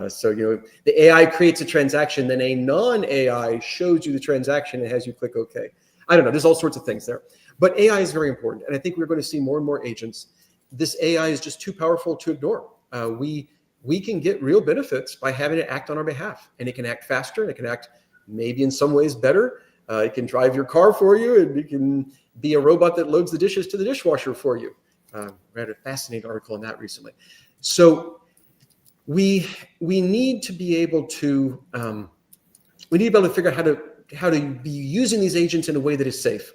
So the AI creates a transaction, then a non-AI shows you the transaction and has you click OK. I don't know. There's all sorts of things there. But AI is very important. And I think we're going to see more and more agents. This AI is just too powerful to ignore. We can get real benefits by having it act on our behalf. And it can act faster, and it can act maybe in some ways better. It can drive your car for you, and it can be a robot that loads the dishes to the dishwasher for you. Read a fascinating article on that recently. So we need to be able to figure out how to be using these agents in a way that is safe.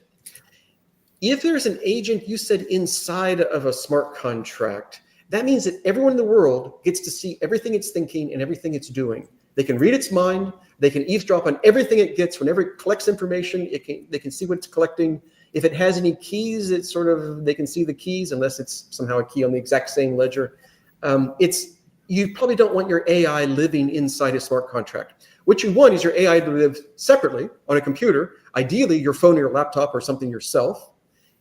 If there's an agent, you said, inside of a smart contract, that means that everyone in the world gets to see everything it's thinking and everything it's doing. They can read its mind. They can eavesdrop on everything it gets. Whenever it collects information, they can see what it's collecting. If it has any keys, they can see the keys, unless it's somehow a key on the exact same ledger. You probably don't want your AI living inside a smart contract. What you want is your AI to live separately on a computer, ideally your phone or your laptop or something yourself,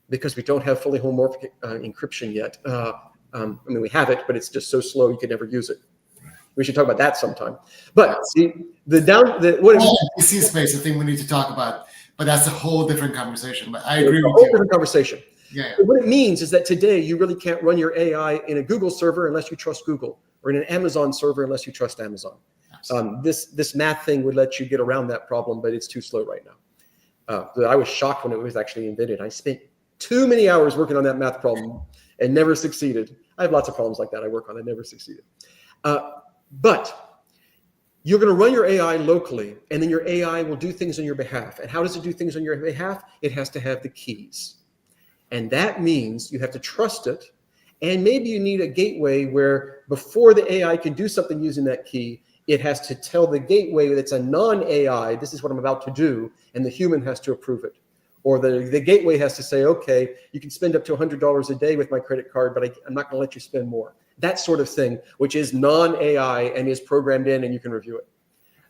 because we don't have fully homomorphic encryption yet. We have it, but it's just so slow you could never use it. We should talk about that sometime. But PC space, I think we need to talk about, but that's a whole different conversation. But I agree with you. A whole different conversation. Yeah. What it means is that today you really can't run your AI in a Google server unless you trust Google, or in an Amazon server unless you trust Amazon. This math thing would let you get around that problem, but it's too slow right now. I was shocked when it was actually invented. I spent too many hours working on that math problem and never succeeded. I have lots of problems like that I work on. I never succeeded. But you're going to run your AI locally, and then your AI will do things on your behalf. And how does it do things on your behalf? It has to have the keys. And that means you have to trust it. And maybe you need a gateway where before the AI can do something using that key, it has to tell the gateway that it's a non-AI, this is what I'm about to do, and the human has to approve it. Or the gateway has to say, okay, you can spend up to $100 a day with my credit card, but I'm not going to let you spend more. that sort of thing, which is non-AI and is programmed in and you can review it.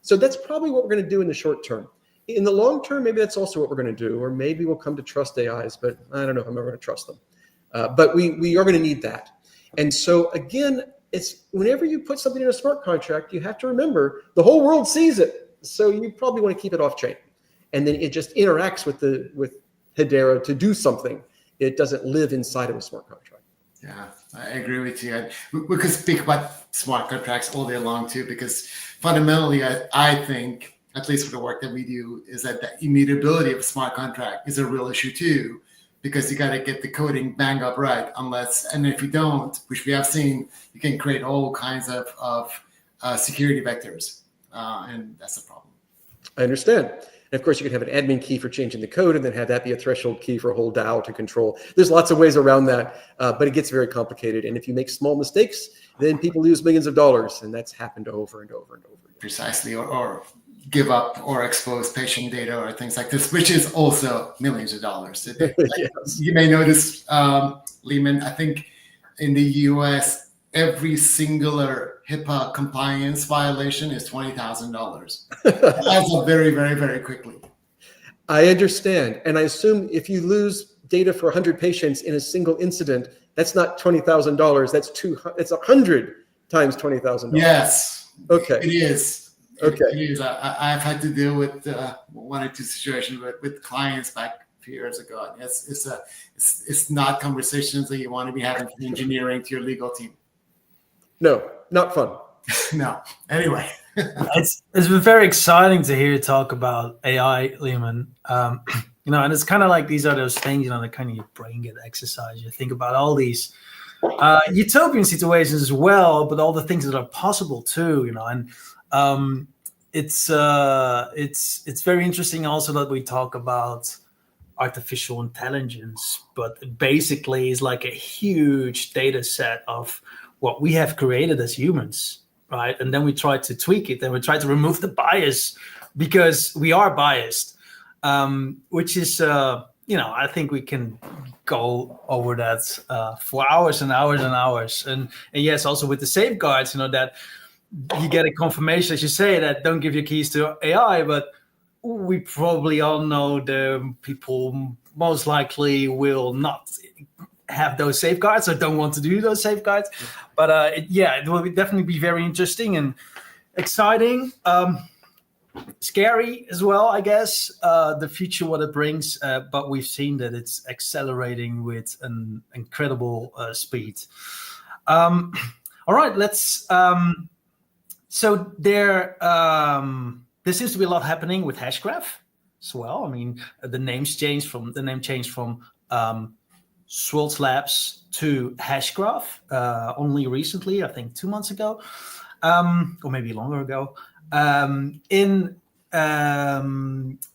So that's probably what we're going to do in the short term. In the long term, maybe that's also what we're going to do, or maybe we'll come to trust AIs, but I don't know if I'm ever going to trust them. But we are going to need that. And so again, it's whenever you put something in a smart contract, you have to remember the whole world sees it. So you probably want to keep it off chain. And then it just interacts with Hedera to do something. It doesn't live inside of a smart contract. Yeah, I agree with you. We could speak about smart contracts all day long too, because fundamentally, I think, at least for the work that we do, is that the immutability of a smart contract is a real issue too, because you got to get the coding bang up right. And if you don't, which we have seen, you can create all kinds of security vectors, and that's the problem. I understand. And of course, you could have an admin key for changing the code and then have that be a threshold key for a whole DAO to control. There's lots of ways around that, but it gets very complicated. And if you make small mistakes, then people lose millions of dollars. And that's happened over and over and over again. Precisely, or give up or expose patient data or things like this, which is also millions of dollars. Yes. You may notice, Leemon, I think in the US, every singular HIPAA compliance violation is $20,000. Adds up very, very, very quickly. I understand. And I assume if you lose data for 100 patients in a single incident, that's not $20,000. It's 100 times $20,000. Yes. Okay. It is. Okay. It is. I've had to deal with one or two situations with clients back a few years ago. It's not conversations that you want to be having from engineering to your legal team. No, not fun. No. Anyway. It's been very exciting to hear you talk about AI, Leemon. And it's kind of like these are those things, that kind of your brain get exercise. You think about all these utopian situations as well, but all the things that are possible too, and it's very interesting also that we talk about artificial intelligence, but basically it's like a huge data set of what we have created as humans, right? And then we try to tweak it and we try to remove the bias because we are biased, which is, I think we can go over that for hours and hours and hours. And yes, also with the safeguards, that you get a confirmation, as you say, that don't give your keys to AI, but we probably all know the people most likely will not have those safeguards or don't want to do those safeguards. But it will definitely be very interesting and exciting. Scary as well, I guess, the future, what it brings. But we've seen that it's accelerating with an incredible speed. All right, let's... So there seems to be a lot happening with Hashgraph as well. I mean, the name changed from Swirls Labs to Hashgraph only recently, I think 2 months ago, or maybe longer ago.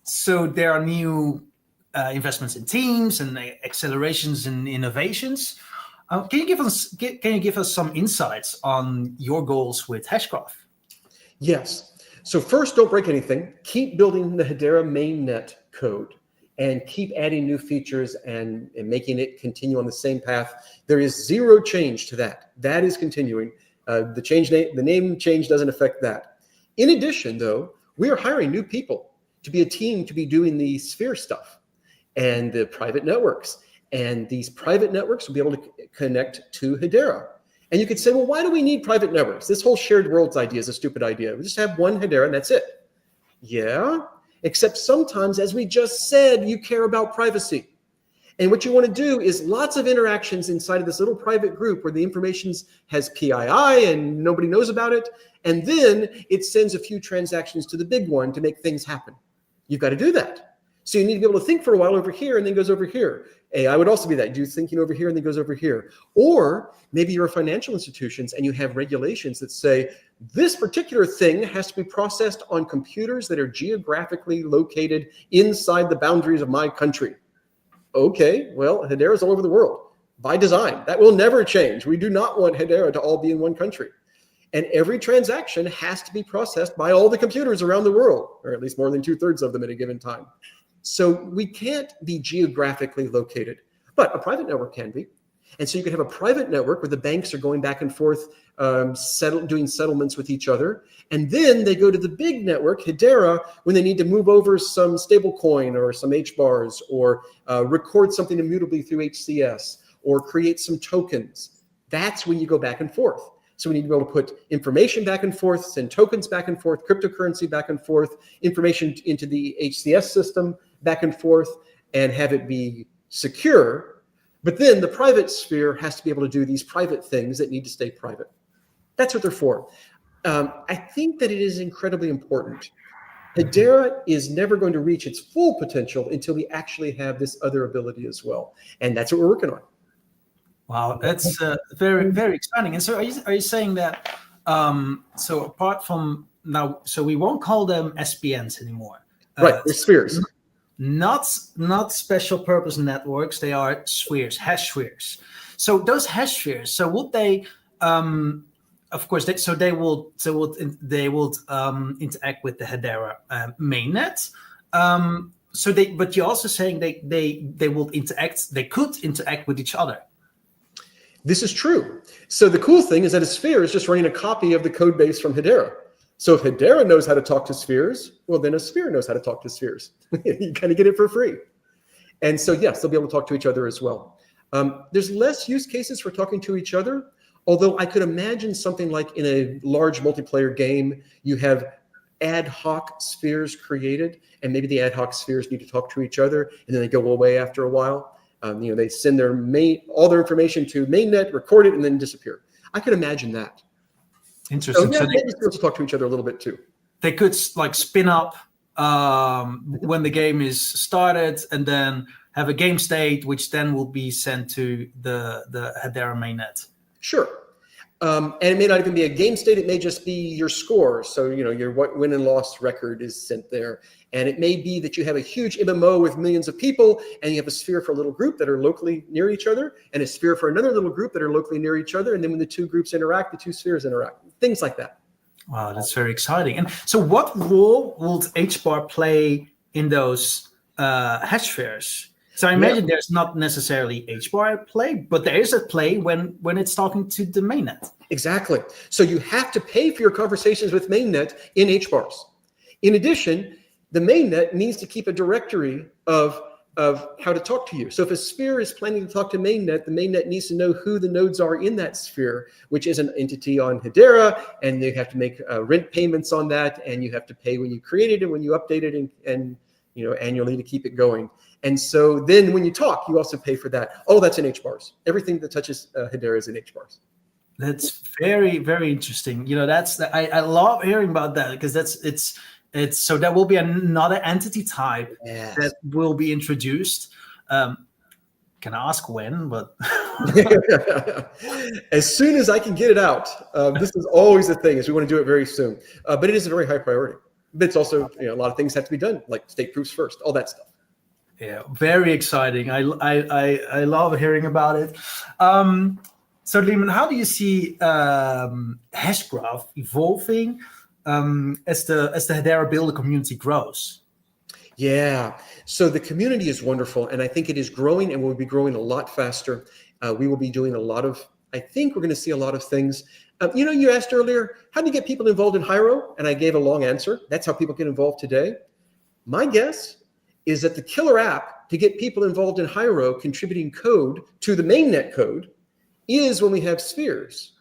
So there are new investments in teams and accelerations in innovations. Can you give us some insights on your goals with Hashgraph? Yes. So first, don't break anything. Keep building the Hedera mainnet code and keep adding new features and making it continue on the same path. There is zero change to that. That is continuing. The name change doesn't affect that. In addition, though, we are hiring new people to be a team to be doing the Sphere stuff and the private networks. And these private networks will be able to connect to Hedera. And you could say, well, why do we need private networks? This whole shared worlds idea is a stupid idea. We just have one Hedera and that's it. Yeah, except sometimes, as we just said, you care about privacy. And what you want to do is lots of interactions inside of this little private group where the information has PII and nobody knows about it. And then it sends a few transactions to the big one to make things happen. You've got to do that. So you need to be able to think for a while over here and then goes over here. AI would also be that. Do thinking over here and then goes over here. Or maybe you're financial institutions and you have regulations that say this particular thing has to be processed on computers that are geographically located inside the boundaries of my country. Okay, well, Hedera is all over the world by design. That will never change. We do not want Hedera to all be in one country. And every transaction has to be processed by all the computers around the world, or at least more than 2/3 of them at a given time. So we can't be geographically located, but a private network can be. And so you could have a private network where the banks are going back and forth, doing settlements with each other. And then they go to the big network, Hedera, when they need to move over some stable coin or some HBARs or record something immutably through HCS or create some tokens. That's when you go back and forth. So we need to be able to put information back and forth, send tokens back and forth, cryptocurrency back and forth, information into the HCS system back and forth, and have it be secure. But then the private sphere has to be able to do these private things that need to stay private. That's what they're for. I think that it is incredibly important. Hedera is never going to reach its full potential until we actually have this other ability as well. And that's what we're working on. Wow, that's very, very exciting. And so are you saying that, so apart from now, so we won't call them SPNs anymore? Right, they're spheres. Not special purpose networks, they are spheres, hash spheres. So those hash spheres, so would they, of course, they will interact with the Hedera mainnet. But you're also saying they will interact, they could interact with each other. This is true. So the cool thing is that a sphere is just running a copy of the code base from Hedera. So if Hedera knows how to talk to spheres, well, then a sphere knows how to talk to spheres. You kind of get it for free. And so, yes, they'll be able to talk to each other as well. There's less use cases for talking to each other, although I could imagine something like in a large multiplayer game, you have ad hoc spheres created, and maybe the ad hoc spheres need to talk to each other, and then they go away after a while. They send all their information to mainnet, record it, and then disappear. I could imagine that. Interesting. So they could talk to each other a little bit too. They could like spin up when the game is started, and then have a game state, which then will be sent to the Hedera mainnet. Sure. And it may not even be a game state. It may just be your score. So, your win and loss record is sent there. And it may be that you have a huge MMO with millions of people, and you have a sphere for a little group that are locally near each other, and a sphere for another little group that are locally near each other. And then when the two groups interact, the two spheres interact. Things like that. Wow, that's very exciting. And so what role would HBAR play in those hash spheres? So I imagine there's not necessarily HBAR play, but there is a play when it's talking to the mainnet. Exactly. So you have to pay for your conversations with mainnet in HBARs. In addition, the mainnet needs to keep a directory of how to talk to you. So if a sphere is planning to talk to mainnet, the mainnet needs to know who the nodes are in that sphere, which is an entity on Hedera, and they have to make rent payments on that, and you have to pay when you create it and when you update it and annually to keep it going. And so then when you talk, you also pay for that. All that's in HBARs. Everything that touches Hedera is in HBARs. That's very, very interesting. I love hearing about that, because it's so that will be another entity type that will be introduced. Can I ask when? But as soon as I can get it out. This is always the thing, is we want to do it very soon. But it is a very high priority. But it's also, a lot of things have to be done, like state proofs first, all that stuff. Yeah, very exciting. I love hearing about it. So Leemon, how do you see Hashgraph evolving as the Hedera Builder community grows? Yeah. So the community is wonderful, and I think it is growing, and will be growing a lot faster. We will be doing I think we're going to see a lot of things. You asked earlier, how do you get people involved in Hiero? And I gave a long answer. That's how people get involved today. My guess is that the killer app to get people involved in Hiero contributing code to the mainnet code is when we have spheres,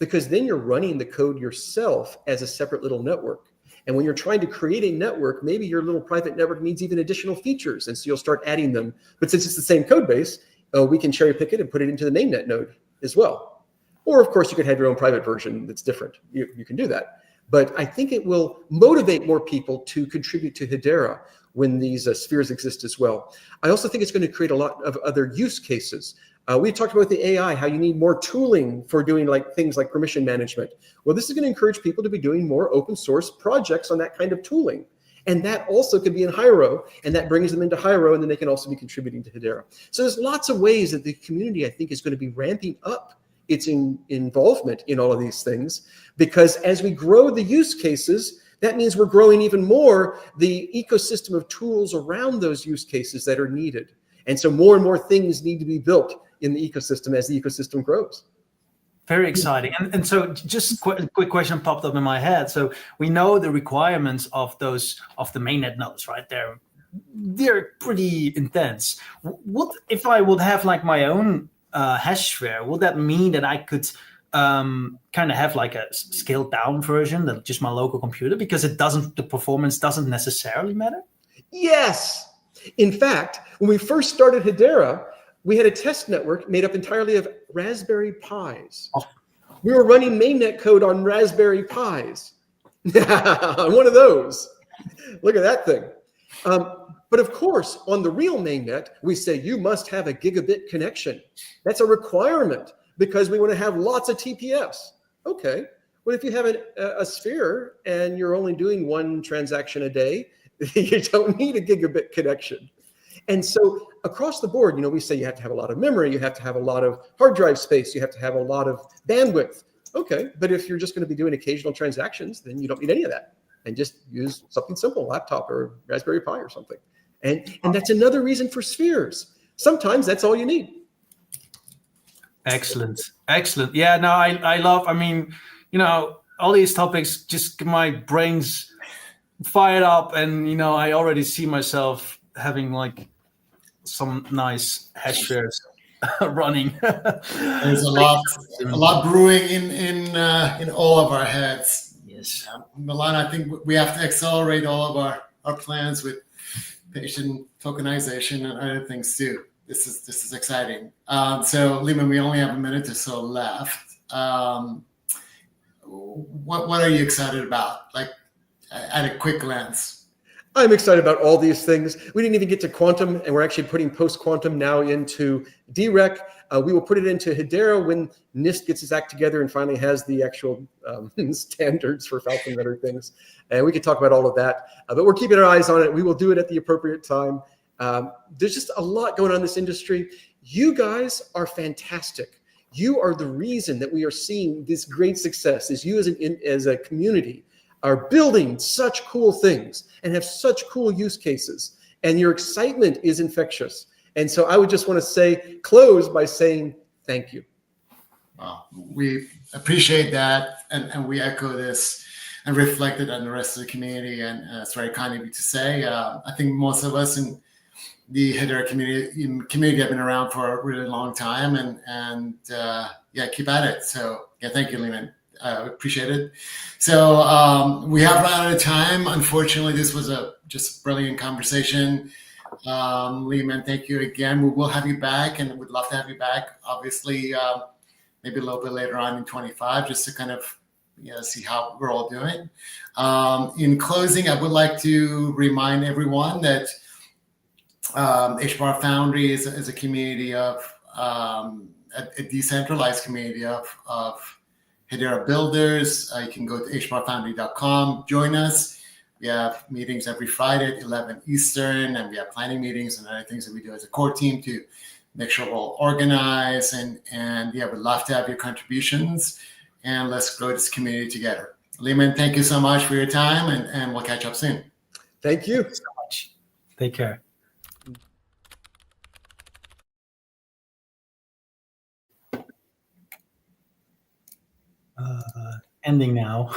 because then you're running the code yourself as a separate little network. And when you're trying to create a network, maybe your little private network needs even additional features, and so you'll start adding them. But since it's the same code base, we can cherry pick it and put it into the mainnet node as well. Or of course, you could have your own private version that's different. You can do that. But I think it will motivate more people to contribute to Hedera when these spheres exist as well. I also think it's going to create a lot of other use cases. We talked about the AI, how you need more tooling for doing things like permission management. Well, this is going to encourage people to be doing more open source projects on that kind of tooling. And that also could be in Hiero, and that brings them into Hiero, and then they can also be contributing to Hedera. So there's lots of ways that the community, I think, is going to be ramping up its involvement in all of these things, because as we grow the use cases, that means we're growing even more the ecosystem of tools around those use cases that are needed. And so more and more things need to be built in the ecosystem as the ecosystem grows. Very exciting. And so just a quick question popped up in my head. So we know the requirements of the mainnet nodes, right? They're pretty intense. What if I would have like my own Hashgraph? Would that mean that I could kind of have like a scaled down version that just my local computer, because the performance doesn't necessarily matter? Yes. In fact, when we first started Hedera, we had a test network made up entirely of Raspberry Pis. Oh. We were running mainnet code on Raspberry Pis. One of those. Look at that thing. But of course, on the real mainnet, we say you must have a gigabit connection. That's a requirement because we want to have lots of TPS. Okay. Well, if you have a sphere and you're only doing one transaction a day, you don't need a gigabit connection. And so across the board, we say you have to have a lot of memory, you have to have a lot of hard drive space, you have to have a lot of bandwidth. Okay, but if you're just going to be doing occasional transactions, then you don't need any of that. And just use something simple, laptop or Raspberry Pi or something. And that's another reason for spheres. Sometimes that's all you need. Excellent. Yeah, no, I love, all these topics, just my brain's fired up, and, I already see myself having like some nice Hashgraphs running. There's a lot brewing in all of our heads. Yes. Milan, I think we have to accelerate all of our plans with patient tokenization and other things too. This is exciting. So Leemon, we only have a minute or so left. What are you excited about? Like at a quick glance. I'm excited about all these things. We didn't even get to quantum, and we're actually putting post-quantum now into DREC. We will put it into Hedera when NIST gets its act together and finally has the actual standards for Falcon Runner things. And we could talk about all of that, but we're keeping our eyes on it. We will do it at the appropriate time. There's just a lot going on in this industry. You guys are fantastic. You are the reason that we are seeing this great success, is you as a community are building such cool things and have such cool use cases, and your excitement is infectious. And so I would just want to close by saying thank you. Well, we appreciate that, and we echo this and reflect it on the rest of the community, and it's very kind of you to say. I think most of us in the Hedera community have been around for a really long time, and keep at it. So yeah, thank you, Leemon. Appreciate it. So we have run out of time. Unfortunately, this was a just brilliant conversation. Leemon, thank you again. We will have you back, and we'd love to have you back. Obviously, maybe a little bit later on in 25, just to kind of see how we're all doing. In closing, I would like to remind everyone that HBAR Foundry is a community of a decentralized community of Hedera builders. You can go to hbarfoundry.com, join us. We have meetings every Friday at 11 Eastern, and we have planning meetings and other things that we do as a core team to make sure we're all organized. And we'd love to have your contributions, and let's grow this community together. Leemon, thank you so much for your time, and we'll catch up soon. Thank you so much. Take care. Ending now.